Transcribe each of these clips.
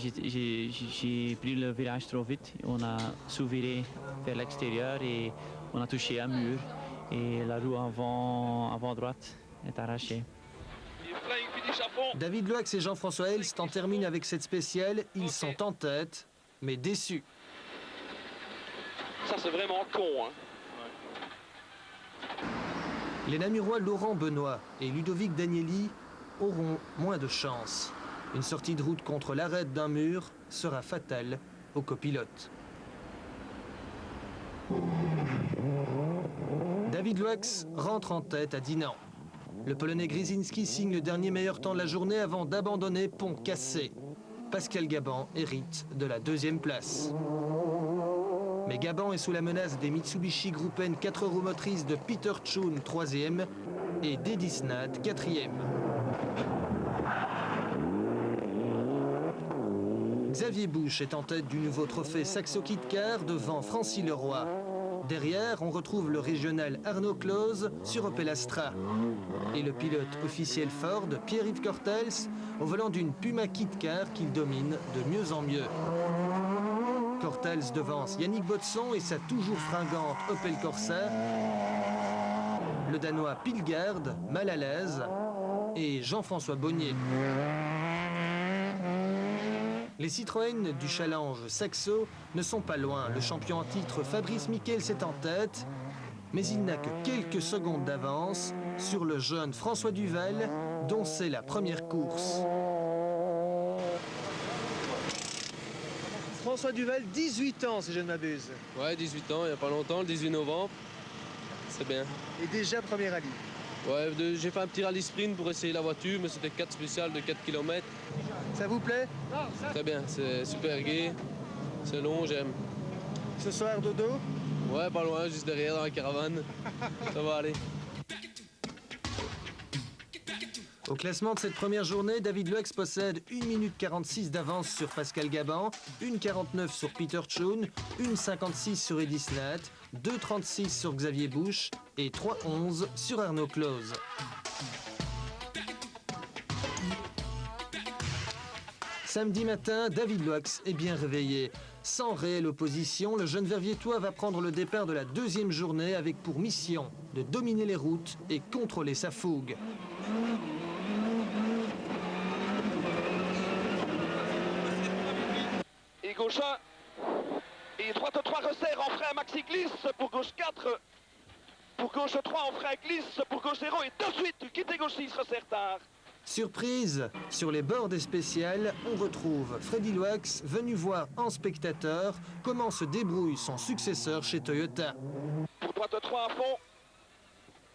J'ai pris le virage trop vite, on a sous-viré vers l'extérieur et on a touché un mur et la roue avant droite est arrachée. David Loax et Jean-François Elst en terminent avec cette spéciale. Ils sont en tête, mais déçus. Ça, c'est vraiment con, hein. Les Namurois Laurent Benoît et Ludovic Danieli auront moins de chance. Une sortie de route contre l'arête d'un mur sera fatale au copilote. David Loax rentre en tête à Dinan. Le Polonais Grzyński signe le dernier meilleur temps de la journée avant d'abandonner pont cassé. Pascal Gaban hérite de la deuxième place. Mais Gaban est sous la menace des Mitsubishi Group N 4 roues motrices de Peter Tschun, 3e, et d'Eddie Snat, 4e. Xavier Busch est en tête du nouveau trophée Saxo Kit Car devant Francis Leroy. Derrière, on retrouve le régional Arnaud Close sur Opel Astra. Et le pilote officiel Ford, Pierre-Yves Cortels, au volant d'une Puma Kit Car qu'il domine de mieux en mieux. Cortels devance Yannick Botson et sa toujours fringante Opel Corsa. Le Danois Pilgard, mal à l'aise, et Jean-François Bonnier. Les Citroën du Challenge Saxo ne sont pas loin. Le champion en titre Fabrice Michels est en tête, mais il n'a que quelques secondes d'avance sur le jeune François Duval, dont c'est la première course. François Duval, 18 ans si je ne m'abuse. Ouais, 18 ans, il n'y a pas longtemps, le 18 novembre. C'est bien. Et déjà premier rallye. Ouais, j'ai fait un petit rallye sprint pour essayer la voiture, mais c'était 4 spéciales de 4 km. Ça vous plaît? Très bien, c'est super gai, c'est long, j'aime. Ce soir, dodo? Ouais, pas loin, juste derrière dans la caravane. Ça va aller. Au classement de cette première journée, David Loax possède 1 minute 46 d'avance sur Pascal Gaban, 1,49 sur Peter Tschun, 1,56 sur Eddie Snat, 2,36 sur Xavier Busch et 3,11 sur Arnaud Close. Samedi matin, David Loax est bien réveillé. Sans réelle opposition, le jeune Verviétois va prendre le départ de la deuxième journée avec pour mission de dominer les routes et contrôler sa fougue. Et gauche 1. Et droite 3 resserre en frein maxi glisse pour gauche 4. Pour gauche 3 en frein glisse pour gauche 0. Et de suite, tu quittes gauche 6, resserre tard. Surprise, sur les bords des spéciales, on retrouve Freddy Loax venu voir en spectateur comment se débrouille son successeur chez Toyota. Pour droite 3 à fond.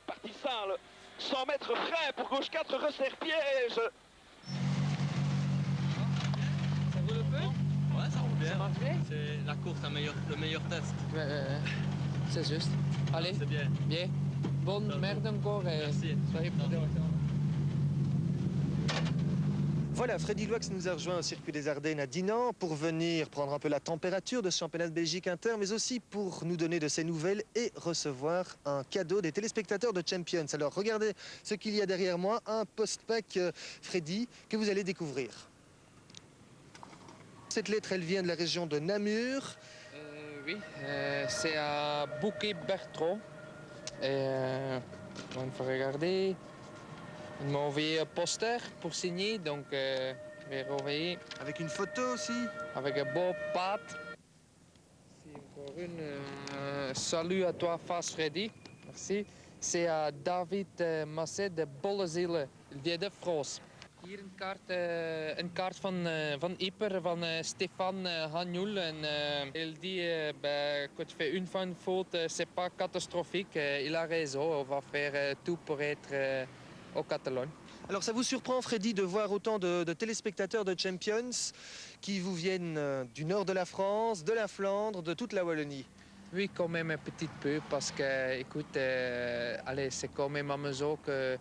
Partie sale. 100 mètres frein pour gauche 4, resserre piège. Ça roule un peu? Ouais, ça roule bien. Ça marche bien? C'est la course, le meilleur test. C'est juste. Allez, C'est bien. bien. Bonne merde encore. Merci. Soyez prudents. Voilà, Freddy Loax nous a rejoint au circuit des Ardennes à Dinan pour venir prendre un peu la température de ce championnat de Belgique inter, mais aussi pour nous donner de ses nouvelles et recevoir un cadeau des téléspectateurs de Champions. Alors regardez ce qu'il y a derrière moi, un post-pack Freddy que vous allez découvrir. Cette lettre, elle vient de la région de Namur. Oui, c'est à Bouquet-Bertrand. On va regarder. Ils m'ont envoyé un poster pour signer, donc je vais renvoyer. Avec une photo aussi. Avec un beau pâte. C'est encore une. Salut à toi, Fast Freddy. Merci. C'est à David Masset de Bollezielen. Il vient de France. Hier een kaart van Ieper, van Stefan Hanjoul. En il dit quand tu fais une fois une faute, c'est pas catastrophique. Il a raison, on va faire tout pour être au Catalogne. Alors ça vous surprend, Freddy, de voir autant de téléspectateurs de Champions qui vous viennent du nord de la France, de la Flandre, de toute la Wallonie? Oui, quand même un petit peu, parce que, écoute, allez, c'est quand même amusant que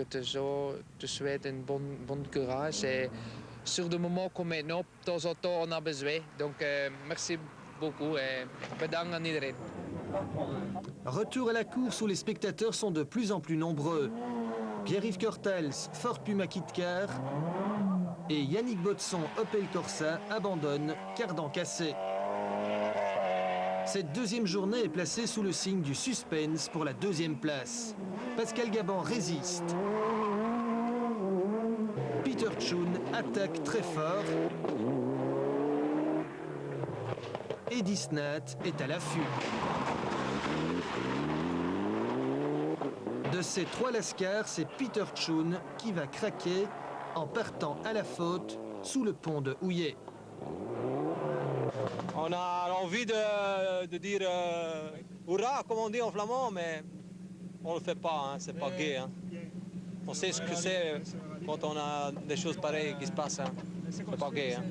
te souhaite une bonne courage. Et sur des moments comme maintenant, de temps en temps, on a besoin. Donc, merci beaucoup et bedankt aan iedereen. Retour à la course où les spectateurs sont de plus en plus nombreux. Pierre-Yves Cortels, Ford Puma Kit Car Et Yannick Botson, Opel Corsa, abandonne, cardan cassé. Cette deuxième journée est placée sous le signe du suspense pour la deuxième place. Pascal Gaban résiste. Peter Chun attaque très fort. Eddie Snat est à l'affût. De ces 3 lascars, c'est Peter Chun qui va craquer en partant à la faute sous le pont de Houillet. On a envie de dire hurrah, comme on dit en flamand, mais on ne le fait pas, hein, c'est pas gai. Hein. On sait ce que c'est quand on a des choses pareilles qui se passent. Hein. C'est pas gai. Hein.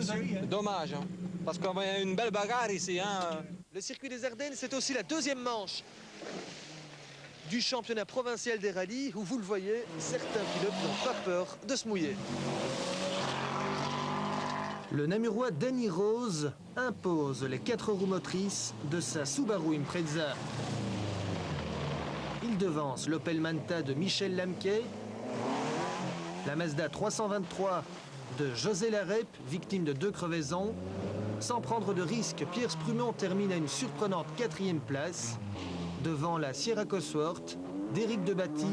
C'est dommage, hein, parce qu'on a une belle bagarre ici. Hein. Le circuit des Ardennes, c'est aussi la deuxième manche du championnat provincial des rallyes, où vous le voyez, certains pilotes n'ont pas peur de se mouiller. Le Namurois Danny Rose impose les 4 roues motrices de sa Subaru Impreza. Il devance l'Opel Manta de Michel Lamquet, la Mazda 323 de José Larep, victime de 2 crevaisons. Sans prendre de risque, Pierre Sprumont termine à une surprenante 4e place, devant la Sierra Cosworth d'Éric Debatty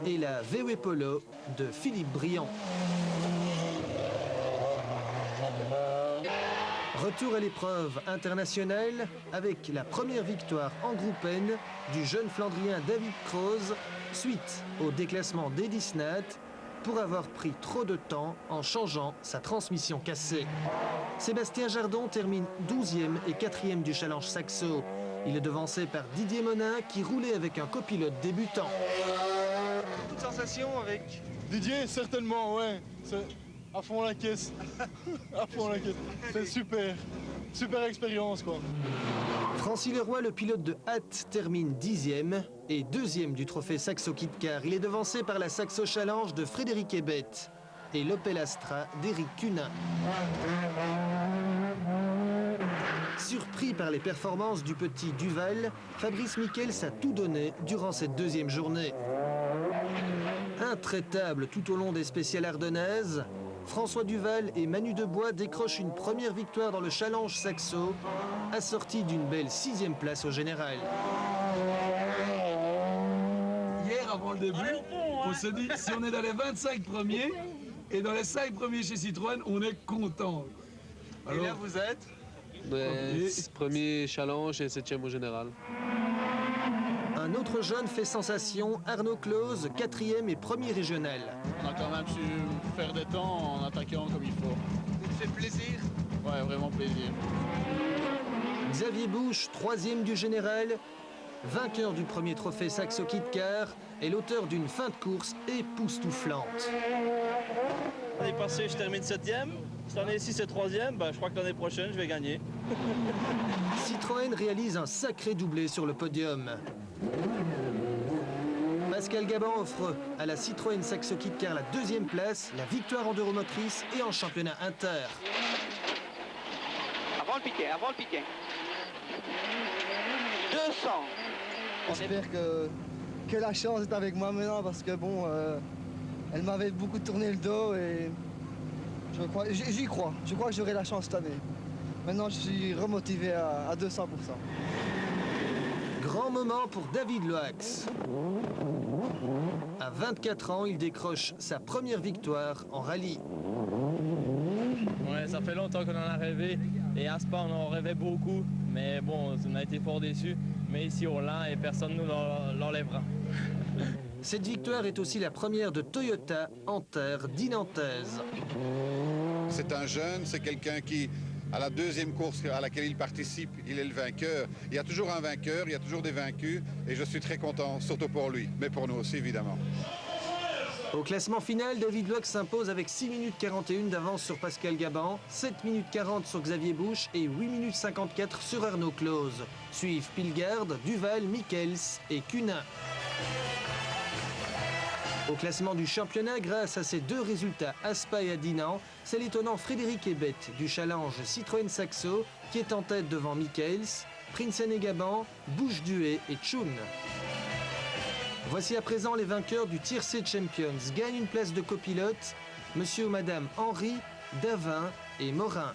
et la VW Polo de Philippe Briand. Retour à l'épreuve internationale avec la première victoire en groupe N du jeune Flandrien David Kroos suite au déclassement d'Eddie Snat pour avoir pris trop de temps en changeant sa transmission cassée. Sébastien Jardon termine 12e et 4e du Challenge Saxo. Il est devancé par Didier Monin qui roulait avec un copilote débutant. Toute sensation avec Didier, certainement, ouais. C'est à fond la caisse. À fond la caisse. C'est super. Super expérience, quoi. Francis Leroy, le pilote de Hatt, termine 10e et 2e du trophée Saxo Kit Car. Il est devancé par la Saxo Challenge de Frédéric Ebet et l'Opel Astra d'Éric Cunin. Surpris par les performances du petit Duval, Fabrice Michels a tout donné durant cette deuxième journée. Intraitable tout au long des spéciales ardennaises, François Duval et Manu Debois décrochent une première victoire dans le Challenge Saxo, assortie d'une belle 6e place au général. Hier, avant le début, on se dit si on est dans les 25 premiers et dans les 5 premiers chez Citroën, on est content. Alors, et là, vous êtes premier challenge et 7e au général. Un autre jeune fait sensation, Arnaud Close, 4e et 1er régional. On a quand même su faire des temps en attaquant comme il faut. Ça te fait plaisir? Ouais, vraiment plaisir. Xavier Bouche, 3e du général, vainqueur du premier trophée Saxo Kit Car et l'auteur d'une fin de course époustouflante. L'année passée, je termine 7e. Cette année-ci, c'est 3e. Je crois que l'année prochaine, je vais gagner. Citroën réalise un sacré doublé sur le podium. Pascal Gaban offre à la Citroën Saxo Kit Car la 2e place, la victoire en 2 roues motrices et en championnat inter. Avant le piquet, avant le piquet. 200. J'espère que la chance est avec moi maintenant parce que bon, elle m'avait beaucoup tourné le dos et j'y crois. Je crois que j'aurai la chance cette année. Maintenant, je suis remotivé à 200%. Grand moment pour David Loax. À 24 ans, il décroche sa première victoire en rallye. Ouais, ça fait longtemps qu'on en a rêvé. Et à Spa, on en rêvait beaucoup. Mais bon, on a été fort déçus. Mais ici, on l'a et personne ne nous l'enlèvera. Cette victoire est aussi la première de Toyota en terre dinantaise. C'est un jeune, c'est quelqu'un qui, à la 2e course à laquelle il participe, il est le vainqueur. Il y a toujours un vainqueur, il y a toujours des vaincus, et je suis très content, surtout pour lui, mais pour nous aussi, évidemment. Au classement final, David Loax s'impose avec 6 minutes 41 d'avance sur Pascal Gaban, 7 minutes 40 sur Xavier Bouche et 8 minutes 54 sur Arnaud Close. Suivent Pilgard, Duval, Michels et Cunin. Au classement du championnat, grâce à ses 2 résultats à Spa et à Dinan, c'est l'étonnant Frédéric Ebet du Challenge Citroën Saxo qui est en tête devant Michels, Prinsen et Gaban, Bouche Duet et Chun. Voici à présent les vainqueurs du Tiercé Champions. Gagne une place de copilote monsieur ou madame Henri, Davin et Morin.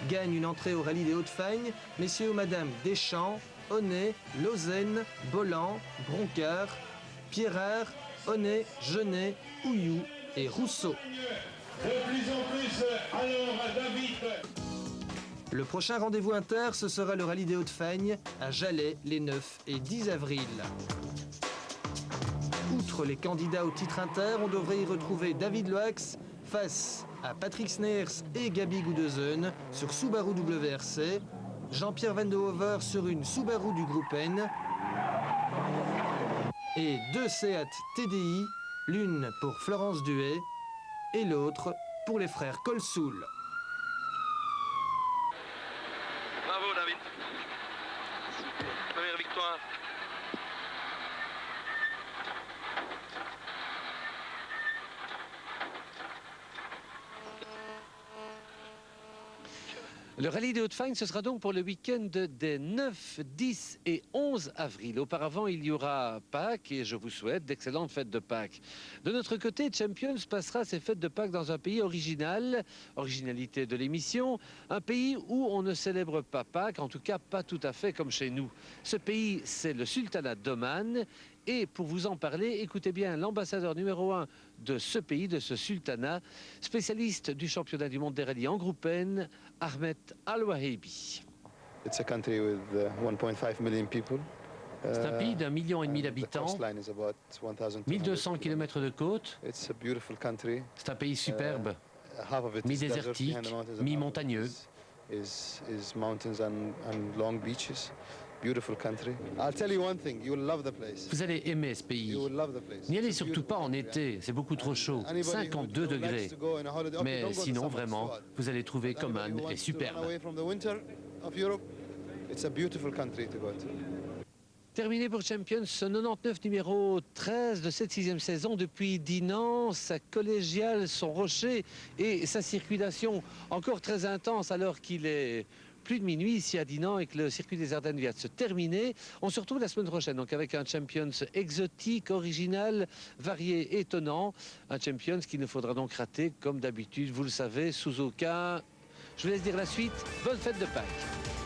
Gagne une entrée au rallye des Hauts-de-Fagne, messieurs ou madame Deschamps, Honnet, Lausanne, Bolland, Broncard, Pierrard, Honnet, Genet, Houillou et Rousseau. De plus en plus, alors David. Le prochain rendez-vous inter, ce sera le rallye des Hauts-de-Fagne à Jalais les 9 et 10 avril. Outre les candidats au titre inter, on devrait y retrouver David Loax face à Patrick Sneers et Gabi Goudezen sur Subaru WRC, Jean-Pierre Van de Hover sur une Subaru du groupe N et 2 Seat TDI, l'une pour Florence Duhay et l'autre pour les frères Colsoul. Bravo David. Première victoire. Le rallye des Hauts-de-Fagne, ce sera donc pour le week-end des 9, 10 et 11 avril. Auparavant, il y aura Pâques et je vous souhaite d'excellentes fêtes de Pâques. De notre côté, Champions passera ses fêtes de Pâques dans un pays original, originalité de l'émission, un pays où on ne célèbre pas Pâques, en tout cas pas tout à fait comme chez nous. Ce pays, c'est le sultanat d'Oman. Et pour vous en parler, écoutez bien l'ambassadeur numéro 1 de ce pays, de ce sultanat, spécialiste du championnat du monde des rallyes en groupe N, Ahmed Al-Wahibi. It's a country with 1.5 million people. C'est un pays d'1,5 million d'habitants, 1200 km de côte. It's a beautiful country. C'est un pays superbe, Half of it is mi-désertique, desert, mi-montagneux. Is mountains and long beaches. Beautiful country. I'll tell you one thing, you will love the place. Vous allez aimer ce pays. You will love the place. N'y allez surtout pas en été, c'est beaucoup trop chaud, 52 degrés. Mais sinon, vraiment, vous allez trouver qu'Oman est superbe. Terminé pour Champions, ce 99 numéro 13 de cette 6e saison depuis Dinan, sa collégiale, son rocher et sa circulation encore très intense alors qu'il est plus de minuit ici à Dinan et que le circuit des Ardennes vient de se terminer. On se retrouve la semaine prochaine donc avec un Champions exotique, original, varié, étonnant. Un Champions qu'il ne faudra donc rater comme d'habitude, vous le savez, sous aucun... Je vous laisse dire la suite. Bonne fête de Pâques.